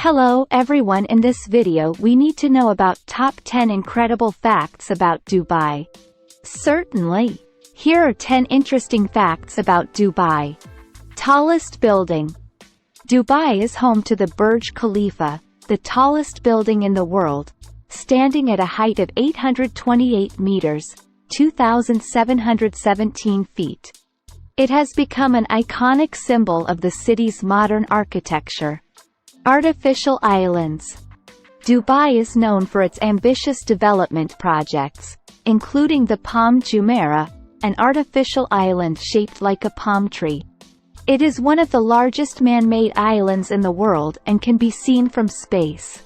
Hello everyone, in this video we need to know about top 10 incredible facts about Dubai. Certainly. Here are 10 interesting facts about Dubai. Tallest building. Dubai is home to the Burj Khalifa, the tallest building in the world, standing at a height of 828 meters, 2,717 feet. It has become an iconic symbol of the city's modern architecture. Artificial islands. Dubai is known for its ambitious development projects, including the Palm Jumeirah, an artificial island shaped like a palm tree. It is one of the largest man-made islands in the world and can be seen from space.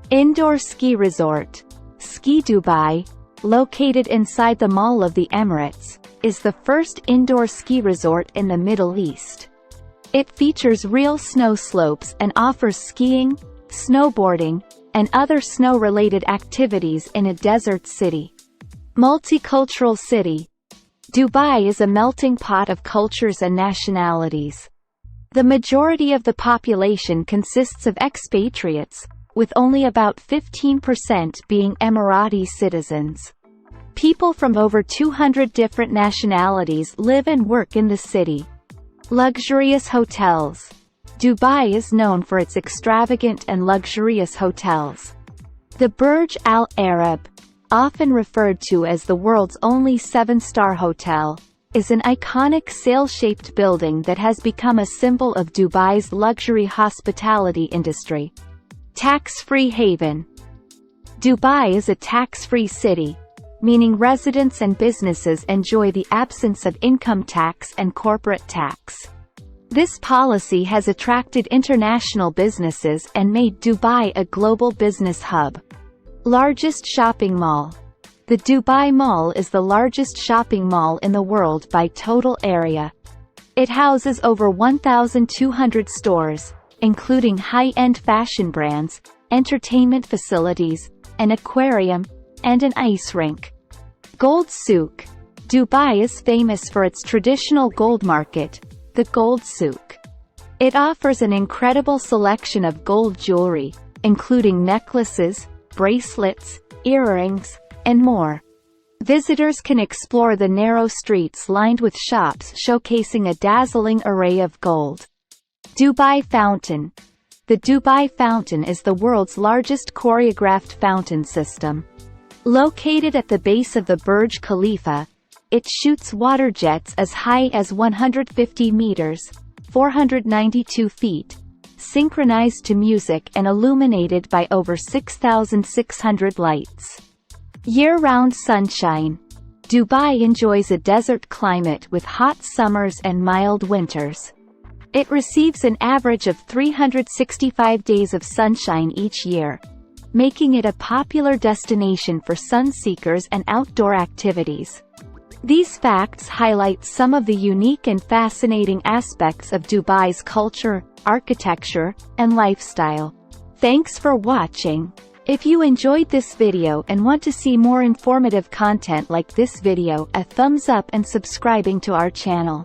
Indoor ski resort. Ski Dubai, located inside the Mall of the Emirates, is the first indoor ski resort in the Middle East. It features real snow slopes and offers skiing, snowboarding, and other snow-related activities in a desert city. Multicultural city. Dubai is a melting pot of cultures and nationalities. The majority of the population consists of expatriates, with only about 15% being Emirati citizens. People from over 200 different nationalities live and work in the city. Luxurious hotels. Dubai is known for its extravagant and luxurious hotels. The Burj Al Arab, often referred to as the world's only 7-star hotel, is an iconic sail-shaped building that has become a symbol of Dubai's luxury hospitality industry. Tax-free haven. Dubai is a tax-free city, meaning residents and businesses enjoy the absence of income tax and corporate tax. This policy has attracted international businesses and made Dubai a global business hub. Largest shopping mall. The Dubai Mall is the largest shopping mall in the world by total area. It houses over 1,200 stores, including high-end fashion brands, entertainment facilities, an aquarium, and an ice rink. Gold souk. Dubai is famous for its traditional gold market, the Gold Souk. It offers an incredible selection of gold jewelry, including necklaces, bracelets, earrings, and more. Visitors can explore the narrow streets lined with shops showcasing a dazzling array of gold. Dubai Fountain. The Dubai Fountain is the world's largest choreographed fountain system. Located at the base of the Burj Khalifa, it shoots water jets as high as 150 meters, 492 feet, synchronized to music and illuminated by over 6,600 lights. Year-round sunshine. Dubai enjoys a desert climate with hot summers and mild winters. It receives an average of 365 days of sunshine each year, making it a popular destination for sun-seekers and outdoor activities. These facts highlight some of the unique and fascinating aspects of Dubai's culture, architecture, and lifestyle. Thanks for watching. If you enjoyed this video and want to see more informative content like this video, a thumbs up and subscribing to our channel.